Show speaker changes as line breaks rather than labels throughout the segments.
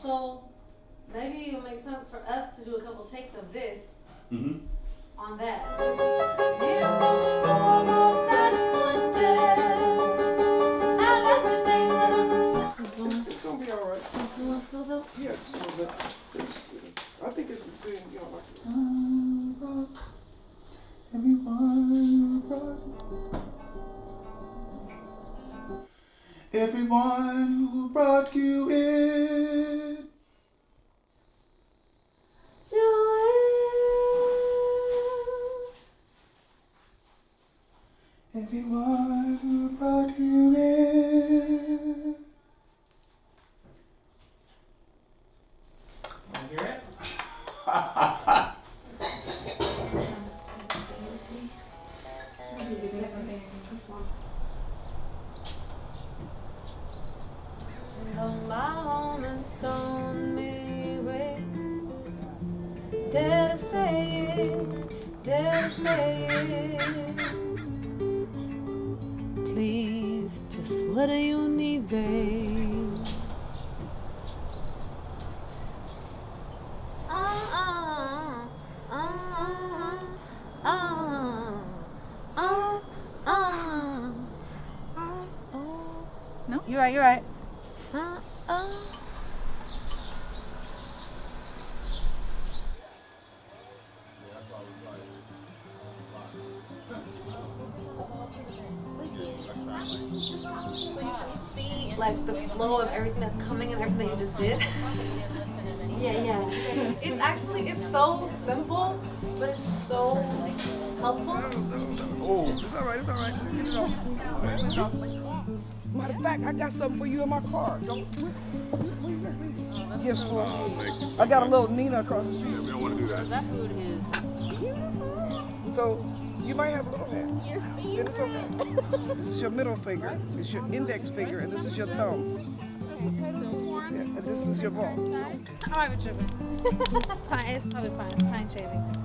So maybe it would make sense for us to do a couple takes of this on that. In the storm of that good day, and everything that is a
It's gonna be all right.
doing still though?
Yeah, just a little bit. I think it's between, you know, like.
Everyone who brought you in. Everyone who brought you in.
Wanna hear it?
On my home and stone me way. Dare to say it, dare to say it. Please, just what do you need, babe? No? You're right, you're right. So you can see like the flow of everything that's coming and everything you just did. Yeah. It's so simple, but it's so helpful.
Oh, it's all right, it's all right. Get it off. Matter of fact, I got something for you in my car. Yes, sir. I got a little Nina across the street.
We don't want to do that.
That food is.
So you might have a little hand. Then it's okay. This is your middle finger. It's your index finger, and this is your thumb. Yeah, and this is your ball.
I might be tripping. Pine, it's probably pine shavings.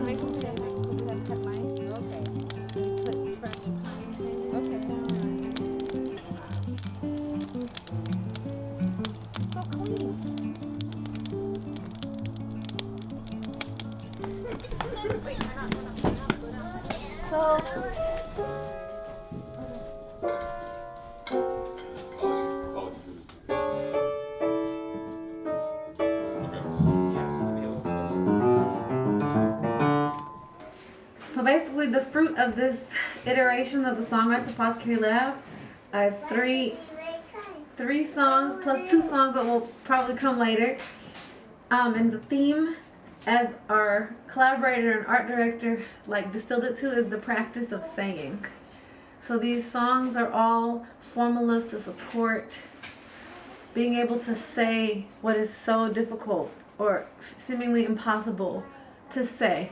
Make some shavings. We have cut mine. Okay. Put fresh pine shavings. Okay. So clean. Wait, turn on. So. But basically, the fruit of this iteration of the Songwriters Apothecary Lab is three songs plus 2 songs that will probably come later. And the theme, as our collaborator and art director distilled it to, is the practice of saying. So these songs are all formulas to support being able to say what is so difficult or seemingly impossible to say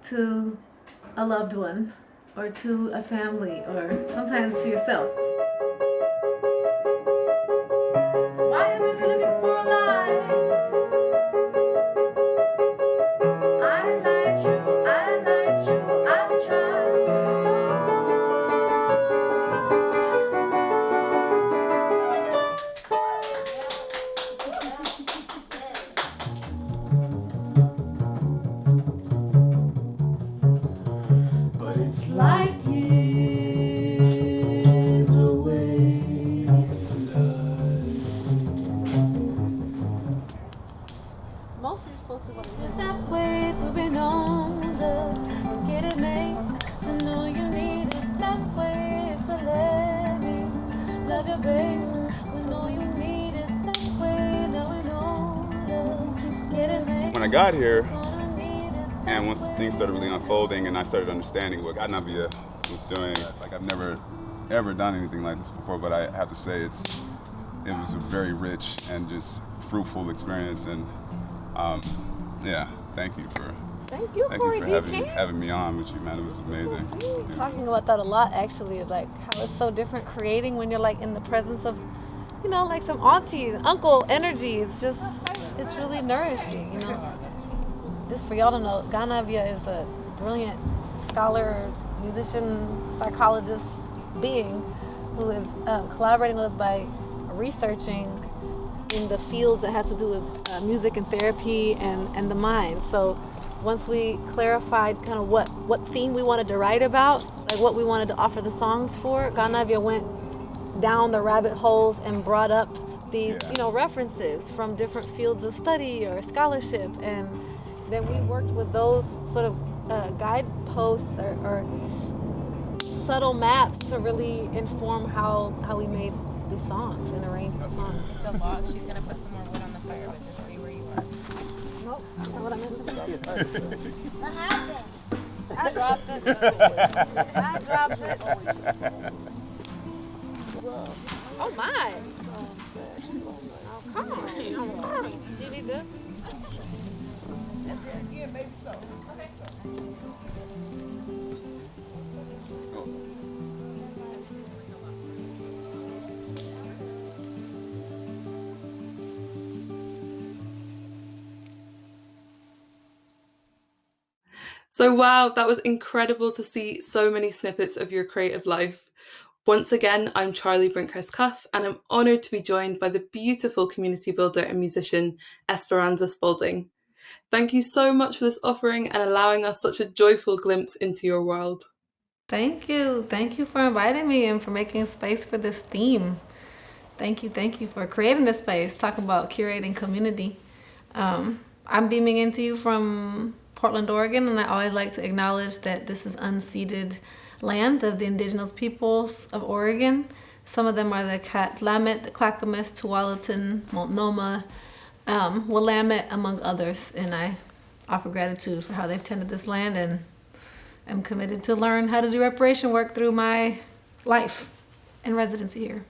to a loved one or to a family or sometimes to yourself. Why am I gonna be for alive? I like you, I'll try.
But it's like years away,
Most of these folks are going that way to be known, get it made, to know you need it that way, is to let me love you, babe. We know you need it that way, now we know, just get it made.
when I got here,
Gonna need it that
and once
way.
things started really unfolding and I started understanding what Ganavia was doing, I've never ever done anything like this before, but I have to say it was a very rich and just fruitful experience, and thank you for having me on with you, man. It was amazing.
Talking about that a lot, actually, like how it's so different creating when you're in the presence of, like some auntie, uncle energy. It's really nourishing, Just for y'all to know, Ganavia is a brilliant scholar, musician, psychologist, being who is collaborating with us by researching in the fields that have to do with music and therapy and the mind. So once we clarified kind of what theme we wanted to write about, like what we wanted to offer the songs for, Ganavia went down the rabbit holes and brought up these, references from different fields of study or scholarship, and then we worked with those sort of guideposts or subtle maps to really inform how we made the songs and arranged the songs.
The log, she's gonna put some more wood on the fire, but just stay where you are.
Nope, that's not what I meant to say.
What happened?
I dropped it. I dropped it. Oh my. Oh, come on. Do you need this?
Yeah, maybe so.
So wow, that was incredible to see so many snippets of your creative life. Once again, I'm Charlie Brinkhurst Cuff, and I'm honoured to be joined by the beautiful community builder and musician Esperanza Spalding. Thank you so much for this offering and allowing us such a joyful glimpse into your world.
Thank you. Thank you for inviting me and for making space for this theme. Thank you for creating this space, talking about curating community. I'm beaming into you from Portland, Oregon, and I always like to acknowledge that this is unceded land of the indigenous peoples of Oregon. Some of them are the Katlamet, the Clackamas, Tualatin, Multnomah, Willamette, among others, and I offer gratitude for how they've tended this land, and I'm committed to learn how to do reparation work through my life and residency here.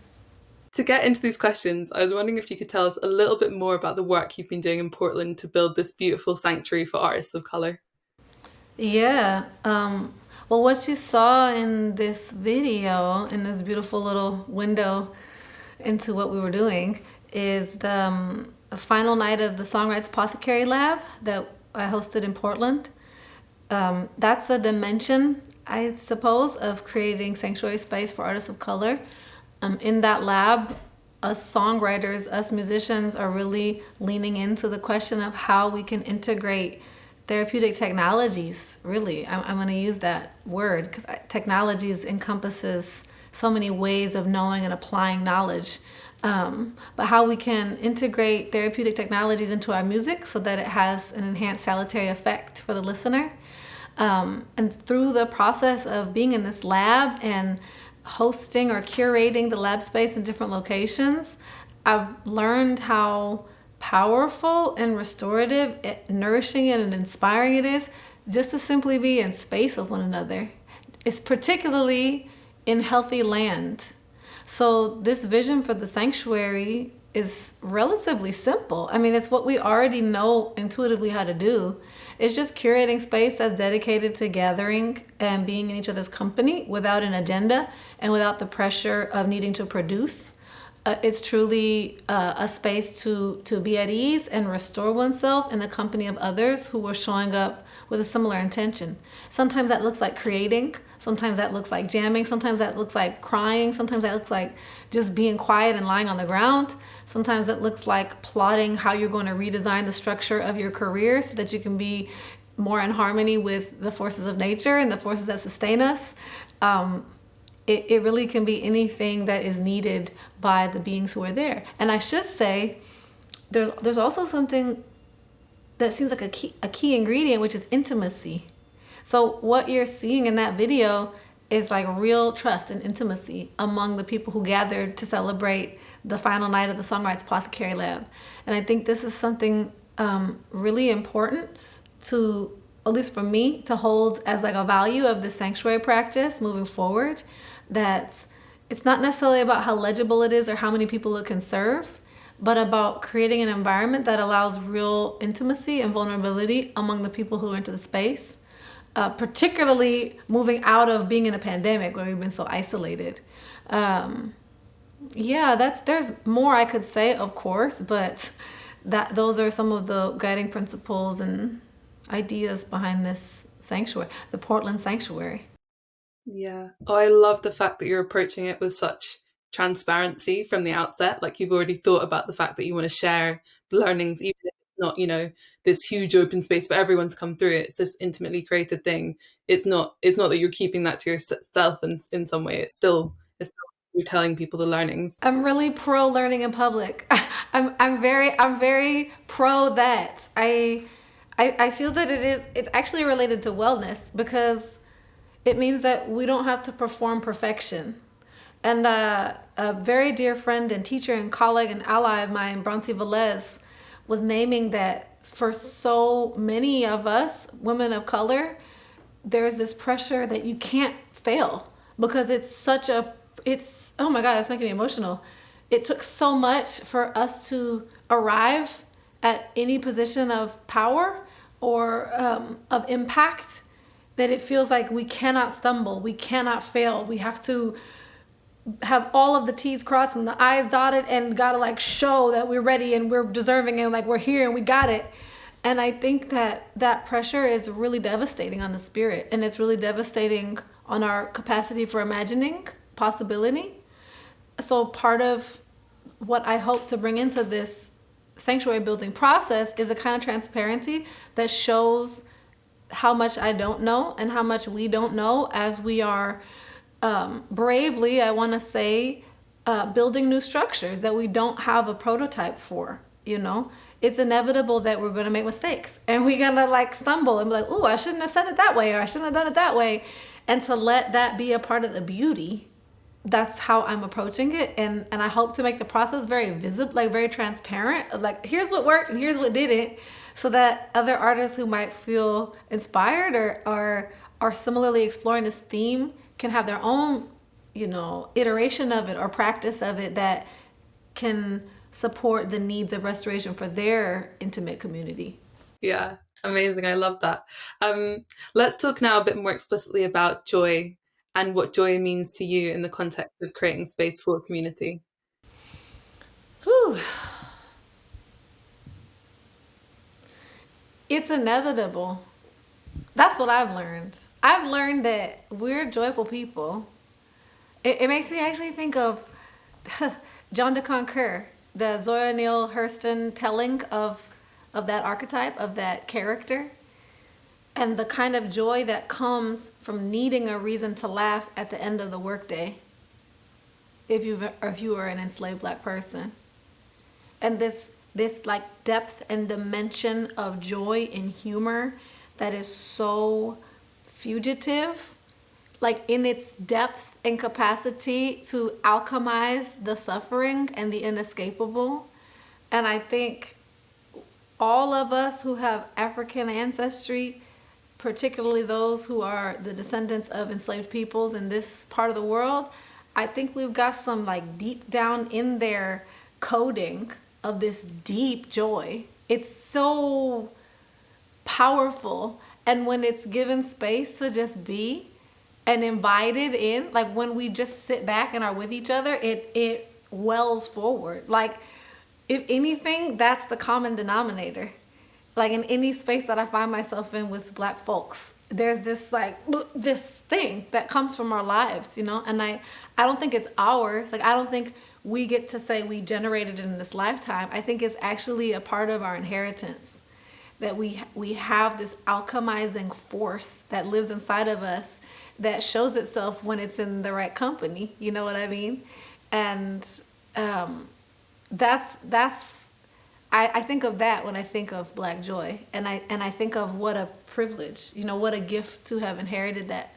To get into these questions, I was wondering if you could tell us a little bit more about the work you've been doing in Portland to build this beautiful sanctuary for artists of colour.
Yeah, well, what you saw in this video, in this beautiful little window into what we were doing, is the final night of the Songwriters Apothecary Lab that I hosted in Portland. That's a dimension, I suppose, of creating sanctuary space for artists of color. In that lab, us songwriters, us musicians are really leaning into the question of how we can integrate therapeutic technologies, really. I'm going to use that word because technologies encompasses so many ways of knowing and applying knowledge. But how we can integrate therapeutic technologies into our music so that it has an enhanced salutary effect for the listener. And through the process of being in this lab and hosting or curating the lab space in different locations, I've learned how powerful and restorative, nourishing and inspiring it is just to simply be in space with one another. It's particularly in healthy land. So this vision for the sanctuary is relatively simple. I mean, it's what we already know intuitively how to do. It's just curating space that's dedicated to gathering and being in each other's company without an agenda and without the pressure of needing to produce. It's truly a space to be at ease and restore oneself in the company of others who are showing up with a similar intention. Sometimes that looks like creating. Sometimes that looks like jamming. Sometimes that looks like crying. Sometimes that looks like just being quiet and lying on the ground. Sometimes it looks like plotting how you're going to redesign the structure of your career so that you can be more in harmony with the forces of nature and the forces that sustain us. It really can be anything that is needed by the beings who are there. And I should say, there's also something that seems like a key ingredient, which is intimacy. So what you're seeing in that video is like real trust and intimacy among the people who gathered to celebrate the final night of the Songwriters Apothecary Lab. And I think this is something really important to, at least for me, to hold as like a value of the sanctuary practice moving forward. That it's not necessarily about how legible it is or how many people it can serve, but about creating an environment that allows real intimacy and vulnerability among the people who enter the space. Particularly moving out of being in a pandemic where we've been so isolated. There's more I could say, of course, but those are some of the guiding principles and ideas behind this sanctuary, the Portland Sanctuary.
Yeah. Oh, I love the fact that you're approaching it with such transparency from the outset. Like you've already thought about the fact that you want to share the learnings, even if it's not, this huge open space for everyone to come through it. It's this intimately created thing. It's not that you're keeping that to yourself in some way. It's still you're telling people the learnings.
I'm really pro learning in public. I'm very pro that. I feel that it's actually related to wellness because it means that we don't have to perform perfection. And a very dear friend and teacher and colleague and ally of mine, Bronte Velez, was naming that for so many of us, women of color, there's this pressure that you can't fail because it's oh my God, that's making me emotional. It took so much for us to arrive at any position of power or of impact that it feels like we cannot stumble, we cannot fail. We have to have all of the T's crossed and the I's dotted and gotta like show that we're ready and we're deserving and like we're here and we got it. And I think that that pressure is really devastating on the spirit, and it's really devastating on our capacity for imagining possibility. So part of what I hope to bring into this sanctuary building process is a kind of transparency that shows how much I don't know and how much we don't know as we are bravely, I want to say, building new structures that we don't have a prototype for. It's inevitable that we're going to make mistakes and we're going to like stumble and be like, "Ooh, I shouldn't have said it that way," or "I shouldn't have done it that way." And to let that be a part of the beauty, that's how I'm approaching it. And I hope to make the process very visible, like very transparent. Like, here's what worked and here's what didn't, so that other artists who might feel inspired or are similarly exploring this theme can have their own, iteration of it or practice of it that can support the needs of restoration for their intimate community.
Yeah, amazing. I love that. Let's talk now a bit more explicitly about joy and what joy means to you in the context of creating space for community.
Whew. It's inevitable. That's what I've learned. I've learned that we're joyful people. It makes me actually think of John de Conquer, the Zora Neale Hurston telling of that archetype, of that character, and the kind of joy that comes from needing a reason to laugh at the end of the workday if you are an enslaved Black person. And this like depth and dimension of joy and humor that is so fugitive, like in its depth and capacity to alchemize the suffering and the inescapable. And I think all of us who have African ancestry, particularly those who are the descendants of enslaved peoples in this part of the world, I think we've got some like deep down in their coding of this deep joy. It's so powerful. And when it's given space to just be and invited in, like when we just sit back and are with each other, it wells forward. Like, if anything, that's the common denominator. Like in any space that I find myself in with Black folks, there's this like this thing that comes from our lives, and I don't think it's ours. Like, I don't think we get to say we generated it in this lifetime. I think it's actually a part of our inheritance, that we have this alchemizing force that lives inside of us that shows itself when it's in the right company. You know what I mean? And I think of that when I think of Black joy, and I think of what a privilege, what a gift to have inherited that.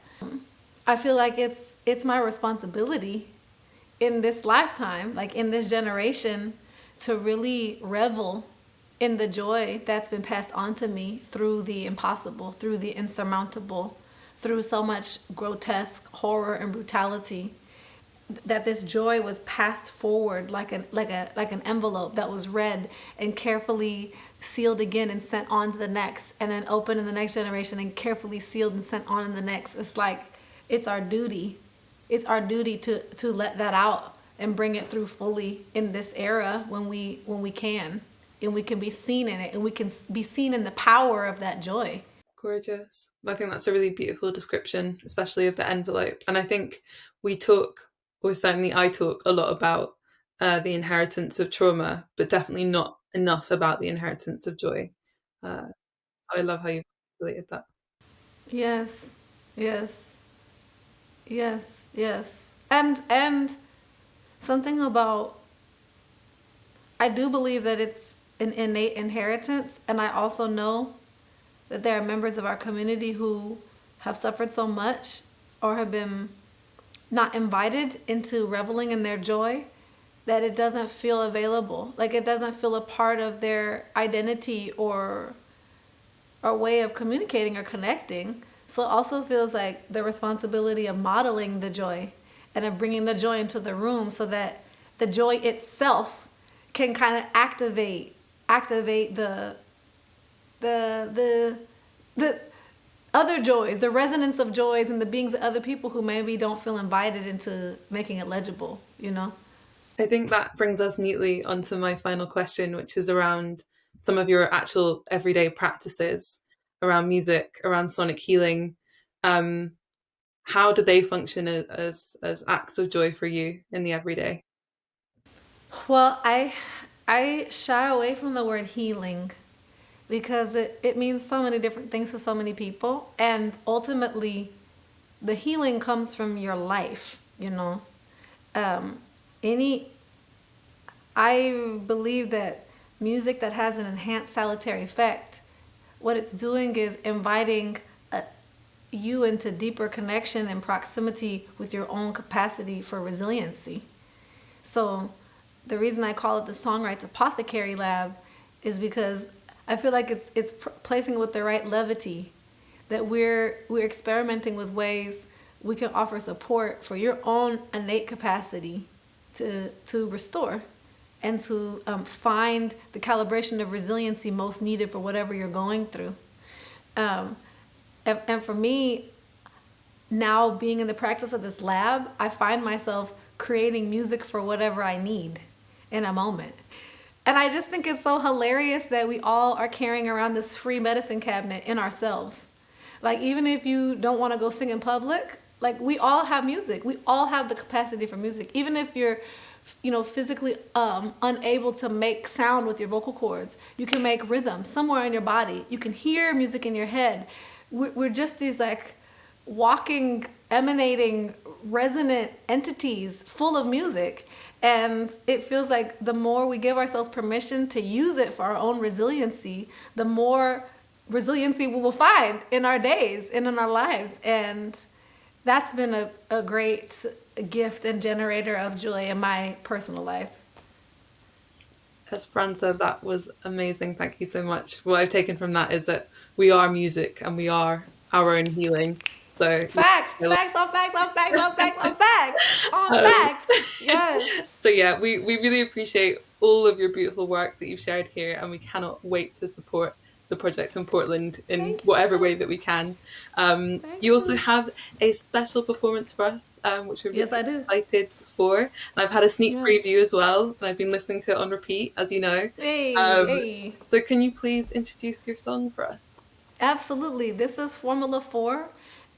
I feel like it's my responsibility in this lifetime, like in this generation, to really revel in the joy that's been passed on to me through the impossible, through the insurmountable, through so much grotesque horror and brutality. That this joy was passed forward like an envelope that was read and carefully sealed again and sent on to the next, and then opened in the next generation and carefully sealed and sent on in the next. It's like it's our duty. It's our duty to let that out and bring it through fully in this era when we can, and we can be seen in it, and we can be seen in the power of that joy.
Gorgeous. I think that's a really beautiful description, especially of the envelope. And I think we talk, or certainly I talk a lot about the inheritance of trauma, but definitely not enough about the inheritance of joy. So I love how you related that.
Yes, yes, yes, yes. And something about, I do believe that it's an innate inheritance, and I also know that there are members of our community who have suffered so much or have been not invited into reveling in their joy that it doesn't feel available. Like it doesn't feel a part of their identity or way of communicating or connecting. So it also feels like the responsibility of modeling the joy and of bringing the joy into the room so that the joy itself can kind of activate the other joys, the resonance of joys and the beings of other people who maybe don't feel invited into making it legible, you know?
I think that brings us neatly onto my final question, which is around some of your actual everyday practices around music, around sonic healing. How do they function as acts of joy for you in the everyday?
Well, I shy away from the word healing because it means so many different things to so many people, and ultimately the healing comes from your life, you know. Any I believe that music that has an enhanced salutary effect, what it's doing is inviting you into deeper connection and proximity with your own capacity for resiliency. So the reason I call it the Songwrites Apothecary Lab is because I feel like it's placing with the right levity, that we're experimenting with ways we can offer support for your own innate capacity to restore and to find the calibration of resiliency most needed for whatever you're going through. And for me, now being in the practice of this lab, I find myself creating music for whatever I need in a moment. And I just think it's so hilarious that we all are carrying around this free medicine cabinet in ourselves. Like, even if you don't want to go sing in public, like, we all have music. We all have the capacity for music. Even if you're, physically unable to make sound with your vocal cords, you can make rhythm somewhere in your body. You can hear music in your head. We're just these, like, walking, emanating, resonant entities full of music. And it feels like the more we give ourselves permission to use it for our own resiliency, the more resiliency we will find in our days and in our lives. And that's been a great gift and generator of joy in my personal life.
Esperanza, that was amazing. Thank you so much. What I've taken from that is that we are music and we are our own healing. So
facts, facts on facts on facts on facts on facts on facts. Yes.
So yeah, we really appreciate all of your beautiful work that you've shared here, and we cannot wait to support the project in Portland in whatever way that we can. You also have a special performance for us, which we're really excited for. And I've had a sneak preview as well, and I've been listening to it on repeat, as you know.
Hey.
So can you please introduce your song for us?
Absolutely. This is Formula 4.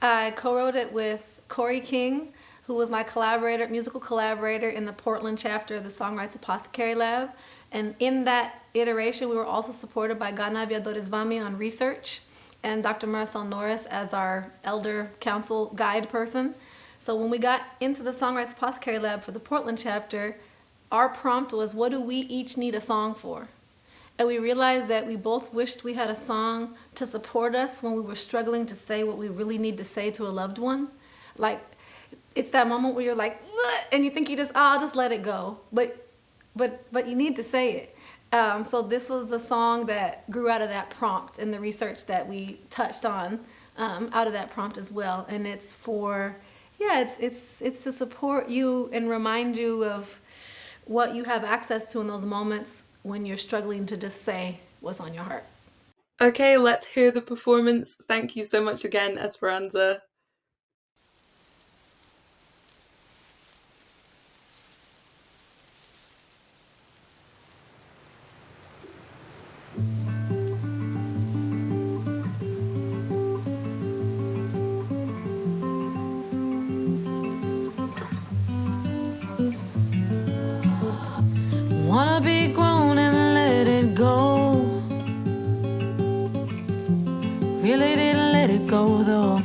I co-wrote it with Corey King, who was my musical collaborator in the Portland chapter of the Songwrites Apothecary Lab. And in that iteration, we were also supported by Gana Viadoresvami on research and Dr. Maricel Norris as our elder council guide person. So when we got into the Songwrites Apothecary Lab for the Portland chapter, our prompt was, what do we each need a song for? And we realized that we both wished we had a song to support us when we were struggling to say what we really need to say to a loved one. Like, it's that moment where you're like, ugh, and you think I'll just let it go. But you need to say it. So this was the song that grew out of that prompt and the research that we touched on out of that prompt as well. And it's for, it's to support you and remind you of what you have access to in those moments when you're struggling to just say what's on your heart.
Okay, let's hear the performance. Thank you so much again, Esperanza.
Wanna be grown and let it go. Really didn't let it go though.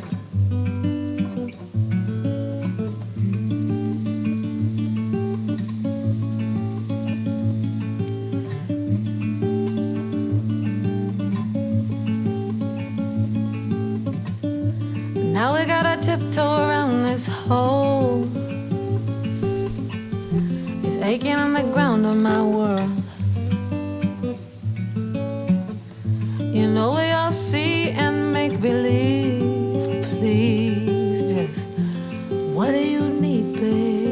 Now we gotta tiptoe around this hole. It's aching on the ground of my world. You know we all see and make believe. Please, just what do you need, babe?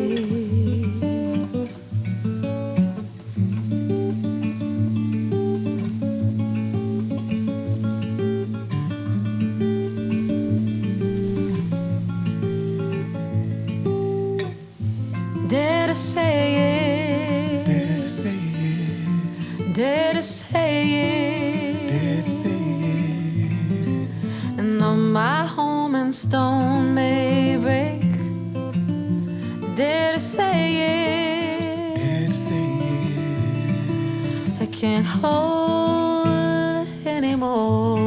Dare to say it. Dare to say it. Dare to say it. Dare to say it. And though my home and stone may break, dare to say it. Dare to say it. I can't hold anymore.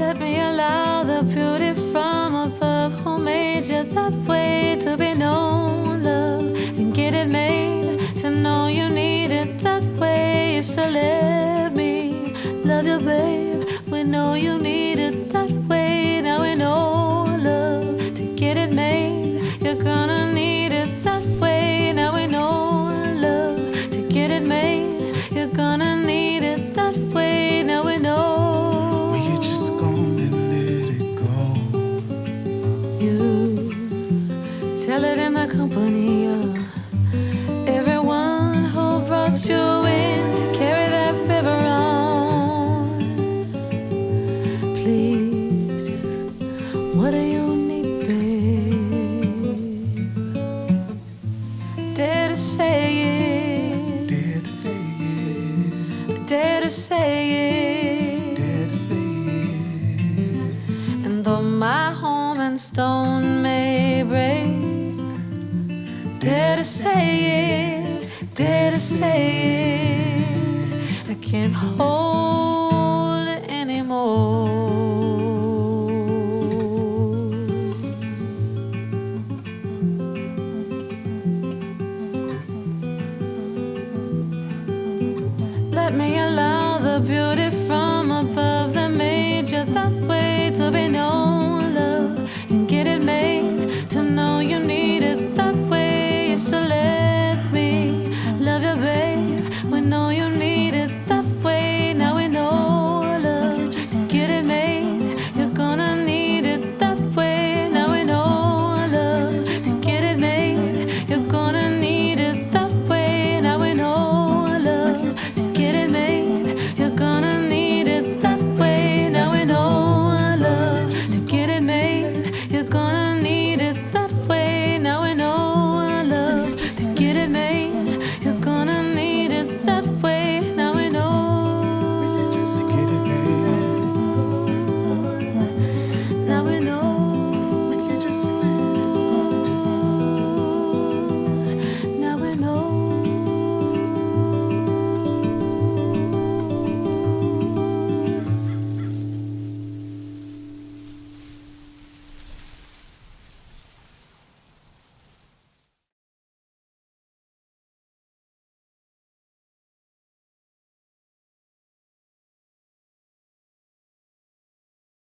Let me allow the beauty from above who made you that way to be known, love, and get it made to know you need it that way. So let me love you, babe. We know you need it that way. Now we know, love, to get it made, you're gonna need it that way. Now we know, love, to get it made, you're gonna need it that way. Now we know. Tell it in the company of everyone who brought you in to carry that river on. Please, just what do you need, babe? Dare to say it. Dare to say it. Dare to say it. Dare to say it. And though my home and stone may break, dare to say it, dare to say it. I can't hold